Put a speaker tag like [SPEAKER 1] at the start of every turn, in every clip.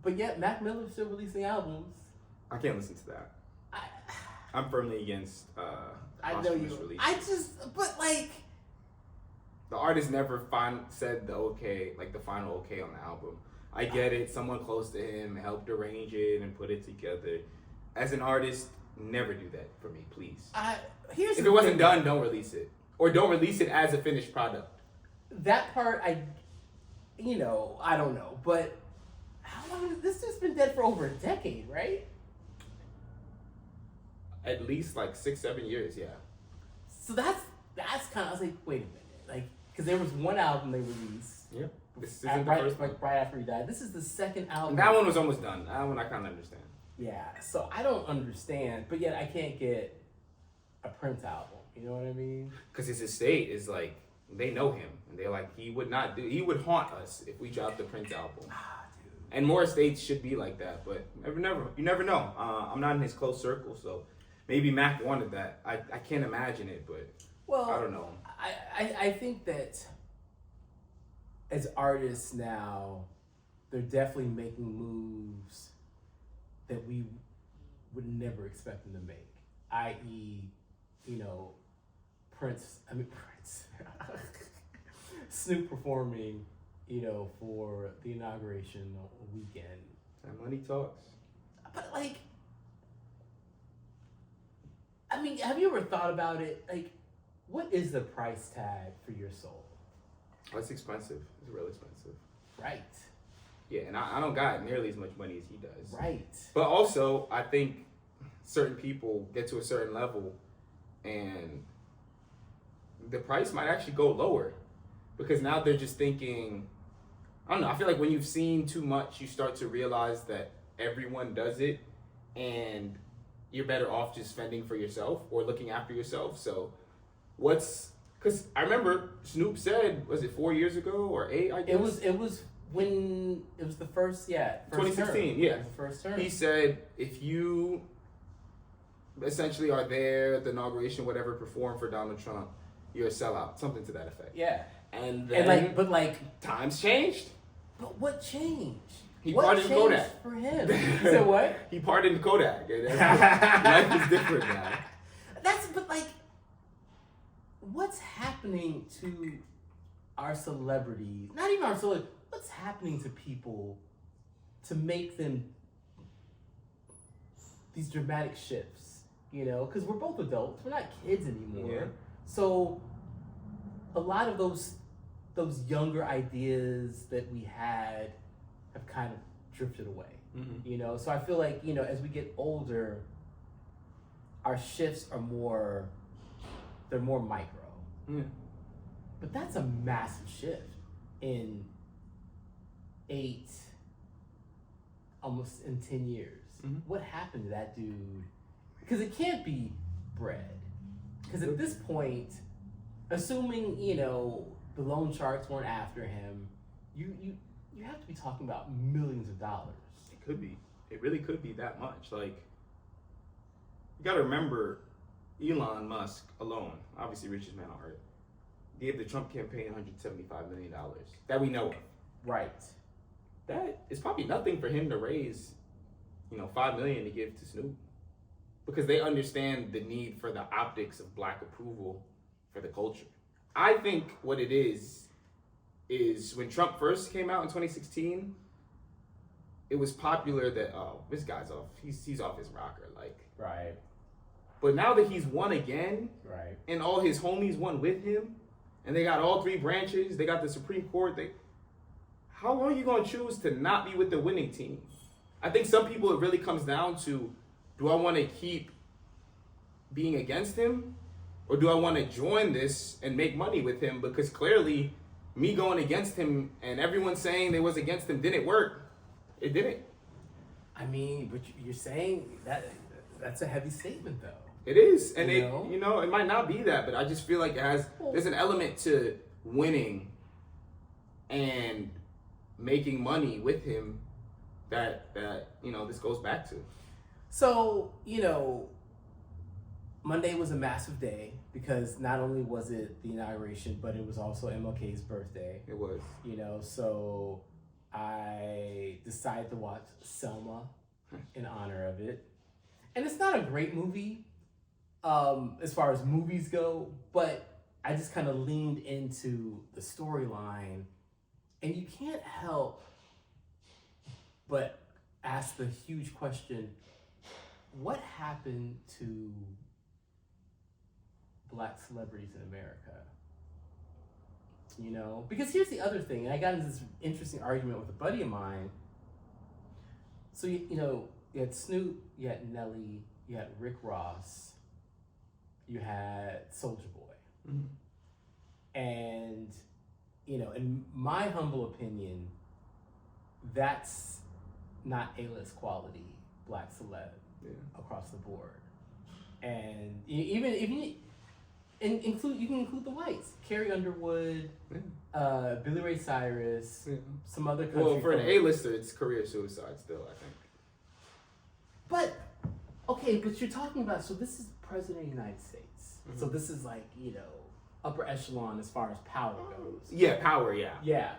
[SPEAKER 1] But yet, Mac Miller's still releasing albums.
[SPEAKER 2] I can't listen to that. I'm firmly against
[SPEAKER 1] I know you.
[SPEAKER 2] releases.
[SPEAKER 1] But like,
[SPEAKER 2] the artist never said the final okay on the album. I get it. Someone close to him helped arrange it and put it together. As an artist, never do that for me, please. If it wasn't done, don't release it. Or don't release it as a finished product.
[SPEAKER 1] That part, I don't know. But how long has this has been dead for over a decade, right?
[SPEAKER 2] At least like 6-7 years, yeah.
[SPEAKER 1] So that's kind of, I was like, wait a minute. Like, because there was one album they released.
[SPEAKER 2] Yep. This isn't the first one.
[SPEAKER 1] Right after he died. This is the second album.
[SPEAKER 2] And that one was almost done. That one I kind of understand.
[SPEAKER 1] Yeah, so I don't understand, but yet I can't get a Prince album. You know what I mean?
[SPEAKER 2] Because his estate is like, they know him. And they're like, he would haunt us if we dropped the Prince album.
[SPEAKER 1] Dude.
[SPEAKER 2] And more estates should be like that, but you never know. I'm not in his close circle, so maybe Mac wanted that. I can't imagine it, but I don't know.
[SPEAKER 1] I think that as artists now, they're definitely making moves that we would never expect them to make. I.e., Prince. Snoop performing, for the inauguration weekend.
[SPEAKER 2] That money talks.
[SPEAKER 1] But like, have you ever thought about it? Like, what is the price tag for your soul?
[SPEAKER 2] Oh, it's expensive. It's real expensive.
[SPEAKER 1] Right.
[SPEAKER 2] Yeah, and I don't got nearly as much money as he does.
[SPEAKER 1] Right.
[SPEAKER 2] But also, I think certain people get to a certain level and the price might actually go lower because now they're just thinking, I don't know, I feel like when you've seen too much, you start to realize that everyone does it and you're better off just fending for yourself or looking after yourself. So because I remember Snoop said, was it 4 years ago or 8, I guess?
[SPEAKER 1] It was when it was the first
[SPEAKER 2] 2016,
[SPEAKER 1] term.
[SPEAKER 2] yeah.
[SPEAKER 1] The first term.
[SPEAKER 2] He said, if you essentially are there, the inauguration, whatever, perform for Donald Trump, you're a sellout, something to that effect.
[SPEAKER 1] Yeah.
[SPEAKER 2] And then, times changed.
[SPEAKER 1] But what changed?
[SPEAKER 2] He
[SPEAKER 1] what
[SPEAKER 2] pardoned
[SPEAKER 1] changed
[SPEAKER 2] Kodak.
[SPEAKER 1] For him? He said what?
[SPEAKER 2] He pardoned Kodak. Life is different now.
[SPEAKER 1] What's happening to our celebrities? Not even our celebrities. What's happening to people to make them these dramatic shifts? Because we're both adults. We're not kids anymore.
[SPEAKER 2] Yeah.
[SPEAKER 1] So a lot of those younger ideas that we had have kind of drifted away.
[SPEAKER 2] Mm-hmm.
[SPEAKER 1] So I feel like, as we get older, our shifts are more micro.
[SPEAKER 2] Yeah.
[SPEAKER 1] But that's a massive shift in 8, almost in 10 years.
[SPEAKER 2] Mm-hmm.
[SPEAKER 1] What happened to that dude? Because it can't be bread. Because at this point, assuming, the loan sharks weren't after him, you have to be talking about millions of dollars.
[SPEAKER 2] It could be. It really could be that much. Like, you gotta remember, Elon Musk alone, obviously richest man on earth, gave the Trump campaign $175 million that we know of.
[SPEAKER 1] Right.
[SPEAKER 2] That is probably nothing for him to raise, $5 million to give to Snoop, because they understand the need for the optics of black approval for the culture. I think what it is when Trump first came out in 2016, it was popular that, oh, this guy's off. He's off his rocker, like.
[SPEAKER 1] Right.
[SPEAKER 2] But now that he's won again,
[SPEAKER 1] right,
[SPEAKER 2] and all his homies won with him, and they got all 3 branches, they got the Supreme Court, how long are you going to choose to not be with the winning team? I think some people, it really comes down to, do I want to keep being against him? Or do I want to join this and make money with him? Because clearly, me going against him and everyone saying they was against him didn't work. It didn't.
[SPEAKER 1] But you're saying that's a heavy statement, though.
[SPEAKER 2] It is, and it might not be that, but I just feel like there's an element to winning and making money with him that this goes back to.
[SPEAKER 1] So, Monday was a massive day because not only was it the inauguration, but it was also MLK's birthday.
[SPEAKER 2] It was.
[SPEAKER 1] So I decided to watch Selma in honor of it. And it's not a great movie as far as movies go, but I just kind of leaned into the storyline. And you can't help but ask the huge question, what happened to Black celebrities in America? You know, because here's the other thing, and I got into this interesting argument with a buddy of mine. So, you know, you had Snoop, you had Nelly, you had Rick Ross, you had Soulja Boy.
[SPEAKER 2] Mm-hmm.
[SPEAKER 1] And, you know, in my humble opinion, that's not A-list quality Black celeb across the board. And even if you include the whites, Carrie Underwood, Billy Ray Cyrus, some other country.
[SPEAKER 2] Well, for an A-lister, it's career suicide still, I think.
[SPEAKER 1] But okay, but you're talking about, so this is President of the United States. Mm-hmm. So this is like, you know, upper echelon as far as power goes.
[SPEAKER 2] Yeah, power, yeah.
[SPEAKER 1] Yeah.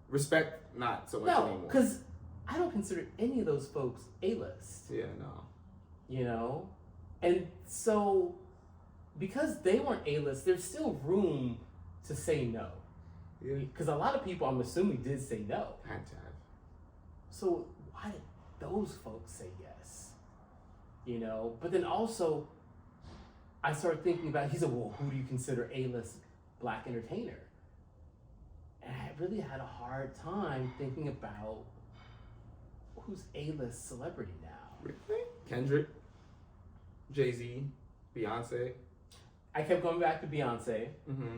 [SPEAKER 2] Respect, not so much anymore.
[SPEAKER 1] No, because I don't consider any of those folks A-list.
[SPEAKER 2] Yeah, no.
[SPEAKER 1] You know? And so, because they weren't A-list, there's still room to say no.
[SPEAKER 2] Yeah.
[SPEAKER 1] Because a lot of people, I'm assuming, did say no.
[SPEAKER 2] Had to have.
[SPEAKER 1] So why did those folks say yes? You know? But then also, I started thinking about, he said, well, who do you consider A-list Black entertainer? And I really had a hard time thinking about who's A-list celebrity now.
[SPEAKER 2] Really? Kendrick, Jay-Z, Beyonce.
[SPEAKER 1] I kept going back to Beyonce.
[SPEAKER 2] Mm-hmm.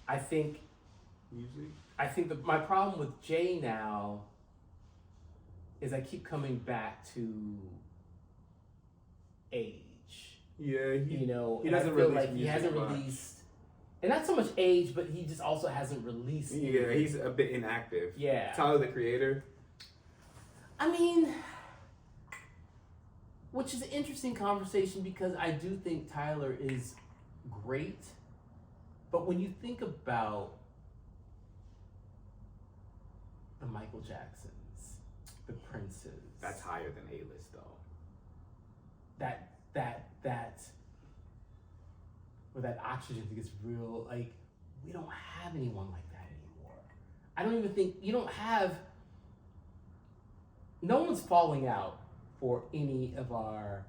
[SPEAKER 1] I think
[SPEAKER 2] music.
[SPEAKER 1] I think that my problem with Jay now is I keep coming back to age.
[SPEAKER 2] Yeah,
[SPEAKER 1] you know,
[SPEAKER 2] he doesn't release music
[SPEAKER 1] he hasn't
[SPEAKER 2] much.
[SPEAKER 1] released, and not so much age, but he just also hasn't released.
[SPEAKER 2] Yeah, he's a bit inactive.
[SPEAKER 1] Yeah,
[SPEAKER 2] Tyler the Creator.
[SPEAKER 1] I mean, which is an interesting conversation because I do think Tyler is great, but when you think about the Michael Jacksons, the Princes,
[SPEAKER 2] That's higher than A-list though.
[SPEAKER 1] Where that oxygen thing is real, like, we don't have anyone like that anymore. I don't even think, no one's falling out for any of our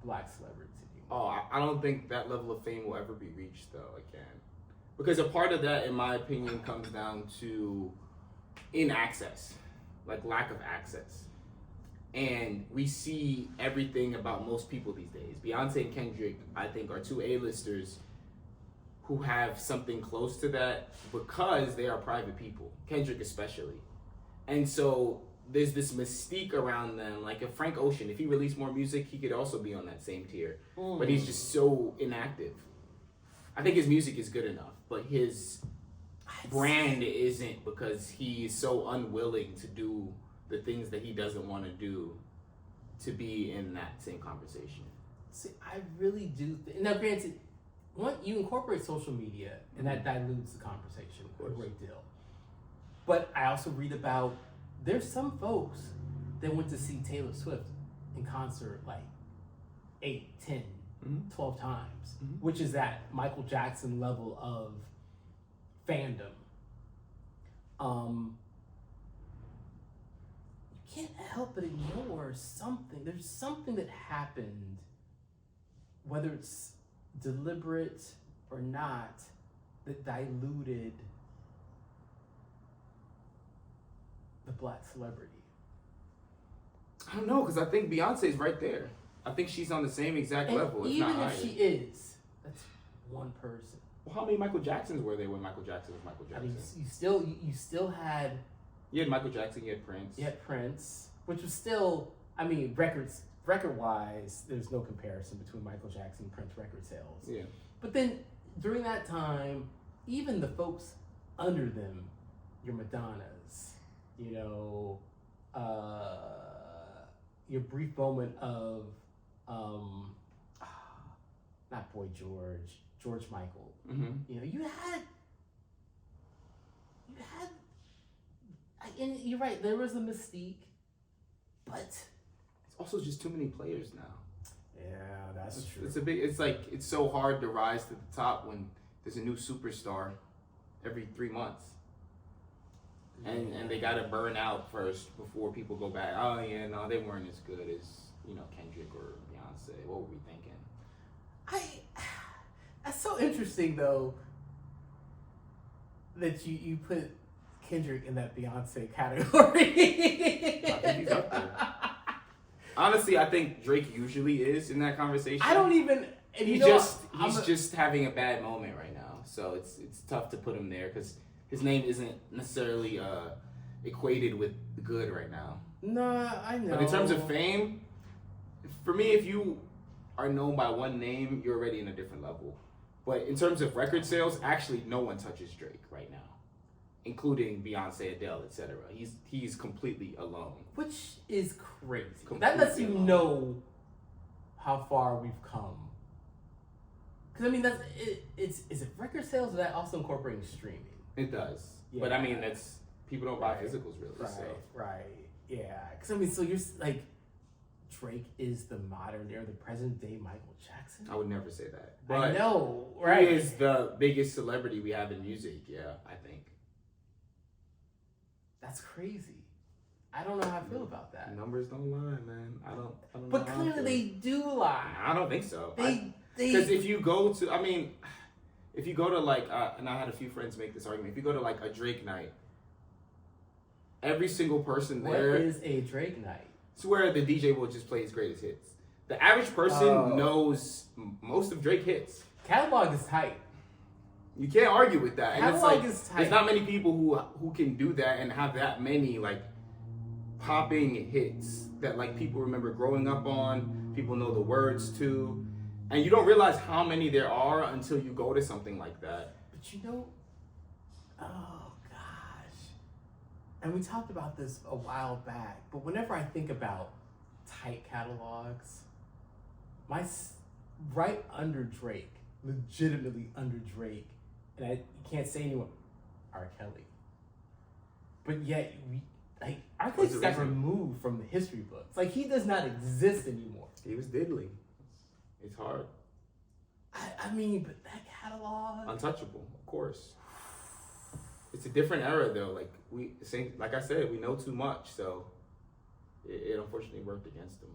[SPEAKER 1] Black celebrities anymore.
[SPEAKER 2] Oh, I don't think that level of fame will ever be reached though, again. Because a part of that, in my opinion, comes down to inaccess, like lack of access. And we see everything about most people these days. Beyonce and Kendrick, I think, are two A-listers who have something close to that because they are private people, Kendrick especially. And so there's this mystique around them. Like if Frank Ocean, if he released more music, he could also be on that same tier. But he's just so inactive. I think his music is good enough, but his brand isn't, because he's so unwilling to do the things that he doesn't want to do to be in that same conversation.
[SPEAKER 1] See, I really do. Now, granted, you incorporate social media, and that dilutes the conversation a great deal. But I also read about, there's some folks that went to see Taylor Swift in concert like 8, 10, 12 times, which is that Michael Jackson level of fandom. You can't help but ignore something. There's something that happened, whether it's deliberate or not, that diluted the Black celebrity.
[SPEAKER 2] I don't know, because I think Beyonce's right there. I think she's on the same exact level. If
[SPEAKER 1] Even
[SPEAKER 2] not
[SPEAKER 1] if
[SPEAKER 2] higher.
[SPEAKER 1] she is, that's one person.
[SPEAKER 2] Well, how many Michael Jacksons were there when Michael Jackson was Michael Jackson?
[SPEAKER 1] I mean, you still had.
[SPEAKER 2] You had Michael Jackson, you had Prince.
[SPEAKER 1] You had Prince, which was still, I mean, record-wise, there's no comparison between Michael Jackson and Prince record sales.
[SPEAKER 2] Yeah.
[SPEAKER 1] But then, during that time, even the folks under them, your Madonnas, your brief moment of, not Boy George Michael.
[SPEAKER 2] Mm-hmm.
[SPEAKER 1] You had you had, and you're right, there was a mystique, but
[SPEAKER 2] it's also just too many players now.
[SPEAKER 1] Yeah, that's true.
[SPEAKER 2] It's so hard to rise to the top when there's a new superstar every 3 months. And they gotta burn out first before people go back. Oh yeah, no, they weren't as good as, Kendrick or Beyonce. What were we thinking?
[SPEAKER 1] That's so interesting though that you put Kendrick in that Beyonce category.
[SPEAKER 2] I think he's up there. Honestly, I think Drake usually is in that conversation.
[SPEAKER 1] I don't even. And
[SPEAKER 2] he's just having a bad moment right now, so it's tough to put him there because his name isn't necessarily equated with good right now.
[SPEAKER 1] No, I know.
[SPEAKER 2] But in terms of fame, for me, if you are known by one name, you're already in a different level. But in terms of record sales, actually, no one touches Drake right now, including Beyonce, Adele, etc. He's completely alone.
[SPEAKER 1] Which is crazy.
[SPEAKER 2] Completely
[SPEAKER 1] that lets you
[SPEAKER 2] alone.
[SPEAKER 1] know how far we've come. Because I mean, that's it. Is it record sales or that also incorporating streaming?
[SPEAKER 2] It does.
[SPEAKER 1] Yeah.
[SPEAKER 2] But I mean, that's people don't buy physicals really.
[SPEAKER 1] Right.
[SPEAKER 2] So.
[SPEAKER 1] Right. Yeah. Because I mean, so you're like, Drake is the modern or the present day Michael Jackson.
[SPEAKER 2] I would never say that. But
[SPEAKER 1] I know, right?
[SPEAKER 2] He is the biggest celebrity we have in music. Yeah, I think.
[SPEAKER 1] That's crazy. I don't know how I feel about that.
[SPEAKER 2] Numbers don't lie, man. I don't.
[SPEAKER 1] But
[SPEAKER 2] know
[SPEAKER 1] clearly they do lie.
[SPEAKER 2] I don't think so.
[SPEAKER 1] They
[SPEAKER 2] because if you go to, if you go to like, and I had a few friends make this argument. If you go to like a Drake night, every single person there.
[SPEAKER 1] What is a Drake night?
[SPEAKER 2] It's where the DJ will just play his greatest hits. The average person knows most of Drake hits.
[SPEAKER 1] Catalog is tight.
[SPEAKER 2] You can't argue with that. And
[SPEAKER 1] Catalog
[SPEAKER 2] it's
[SPEAKER 1] is tight.
[SPEAKER 2] there's not many people who can do that and have that many like popping hits that like people remember growing up on, people know the words to, and you don't realize how many there are until you go to something like that.
[SPEAKER 1] But oh gosh. And we talked about this a while back, but whenever I think about tight catalogs, right under Drake, legitimately under Drake, and you can't say anyone, R. Kelly. But yet, R. Kelly's got removed from the history books. Like, he does not exist anymore.
[SPEAKER 2] He was diddly. It's hard.
[SPEAKER 1] I mean, but that catalog...
[SPEAKER 2] Untouchable, of course. It's a different era, though. Like I said, we know too much, so it unfortunately worked against him.